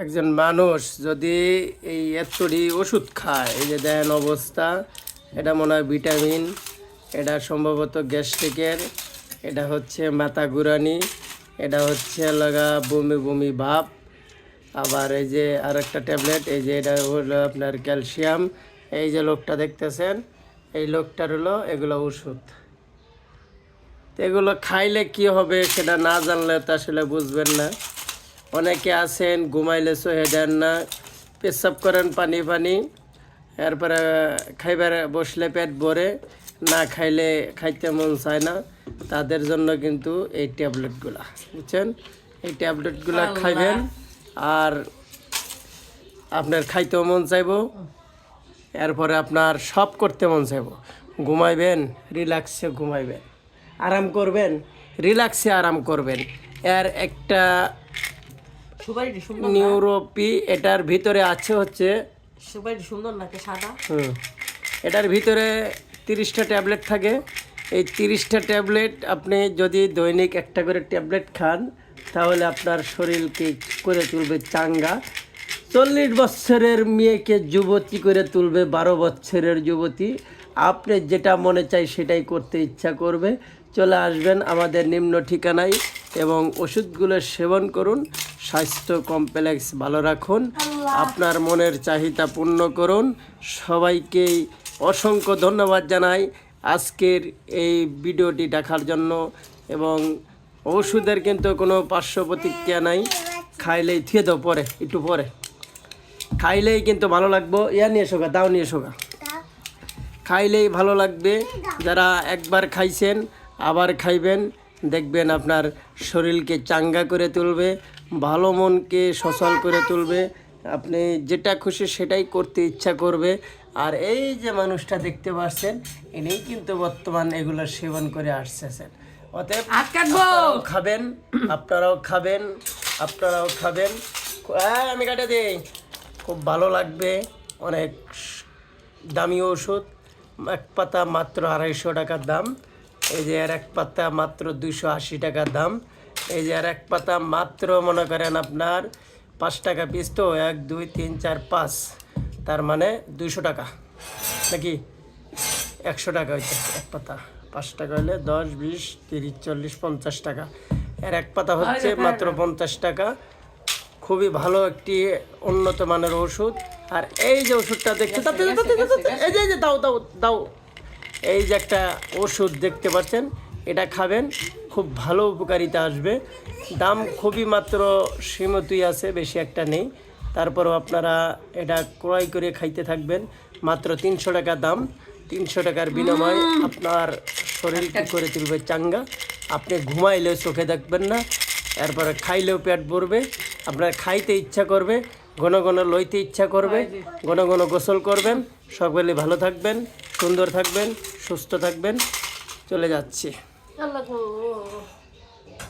একজন মানুষ যদি এই এতটি ওষুধ খায়, এই যে দেন অবস্থা, এটা মনে হয় ভিটামিন, এটা সম্ভবত গ্যাস্ট্রিকের, এটা হচ্ছে মাথা ঘুরানি, এটা হচ্ছে লাগা বমি বমি ভাব। আবার এই যে আরেকটা ট্যাবলেট, এই যে এটা হলো আপনার ক্যালসিয়াম। এই যে লোকটা দেখতেছেন, এই লোকটার হলো এগুলো ওষুধ। তো এগুলো খাইলে কি হবে সেটা না জানলে তো আসলে বুঝবেন না। অনেকে আছেন ঘুমাইলে সহে দেন না, পেশাব করেন পানি পানি, এরপরে খাইবার বসলে পেট ভরে, না খাইলে খাইতে মন চায় না। তাদের জন্য কিন্তু এই ট্যাবলেটগুলা, বুঝছেন, এই ট্যাবলেটগুলা খাইবেন আর আপনার খাইতেও মন চাইব, এরপরে আপনার সব করতে মন চাইব। ঘুমাইবেন, রিল্যাক্সে ঘুমাইবেন, আরাম করবেন, রিল্যাক্সে আরাম করবেন। এর একটা নিউরোপি এটার ভিতরে আছে হচ্ছে সুন্দর নাকি সাদা। এটার ভিতরে 30টা ট্যাবলেট থাকে। এই 30টা ট্যাবলেট আপনি যদি দৈনিক একটা করে ট্যাবলেট খান, তাহলে আপনার শরীরকে করে তুলবে চাঙ্গা। 40 বছরের মেয়েকে যুবতী করে তুলবে 12 বছরের যুবতী। আপনি যেটা মনে চাই সেটাই করতে ইচ্ছা করবে। চলে আসবেন আমাদের নিম্ন ঠিকানায় এবং ওষুধগুলো সেবন করুন। স্বাস্থ্য কমপ্লেক্স ভালো রাখুন, আপনার মনের চাহিদা পূর্ণ করুন। সবাইকেই অসংখ্য ধন্যবাদ জানাই আজকের এই ভিডিওটি দেখার জন্য। এবং ওষুধের কিন্তু কোনো পার্শ্ব প্রতিক্রিয়া নাই, খাইলেই থিয়ে দাও, পরে একটু পরে খাইলেই কিন্তু ভালো লাগবো। নিয়ে এসো গা, দাও নিয়ে এসো গা, খাইলেই ভালো লাগবে। যারা একবার খাইছেন আবার খাইবেন, দেখবেন আপনার শরীরকে চাঙ্গা করে তুলবে, ভালো মনকে সচল করে তুলবে। আপনি যেটা খুশি সেটাই করতে ইচ্ছা করবে। আর এই যে মানুষটা দেখতে পাচ্ছেন, ইনি কিন্তু বর্তমান এগুলো সেবন করে আসছেন। অতএব খাবেন, আপনারাও খাবেন, আপনারাও খাবেন। আমি কাটে দিই, খুব ভালো লাগবে। অনেক দামি ওষুধ, এক পাতা মাত্র 250 টাকার দাম। এই যে আর এক পাতা মাত্র 280 টাকার দাম। এই যে আর এক পাতা মাত্র মনে করেন আপনার 5 টাকা পিস, তো 1 2 3 4 5, তার মানে 200 টাকা নাকি 100 টাকা হইতে এক পাতা। 5 টাকা হলে 10 20 30 40 50 টাকা। এর এক পাতা হচ্ছে মাত্র 50 টাকা। খুবই ভালো একটি উন্নত মানের ওষুধ। আর এই যে ওষুধটা দেখতে, এই যে দাও দাও দাও, এই যে একটা ওষুধ দেখতে পাচ্ছেন, এটা খাবেন, খুব ভালো উপকারিতা আসবে। দাম খুবই মাত্র সীমিতই আছে, বেশি একটা নেই। তারপরও আপনারা এটা ক্রয় করে খাইতে থাকবেন। মাত্র 300 টাকা দাম। 300 টাকার বিনিময়ে আপনার শরীর কী করে তুলবে চাঙ্গা। আপনি ঘুমাইলেও চোখে দেখবেন না, এরপরে খাইলেও পেট ভরবে, আপনার খাইতে ইচ্ছা করবে, ঘন ঘন লইতে ইচ্ছা করবে, ঘন ঘন গোসল করবেন। সকলে ভালো থাকবেন, সুন্দর থাকবেন, সুস্থ থাকবেন। চলে যাচ্ছি।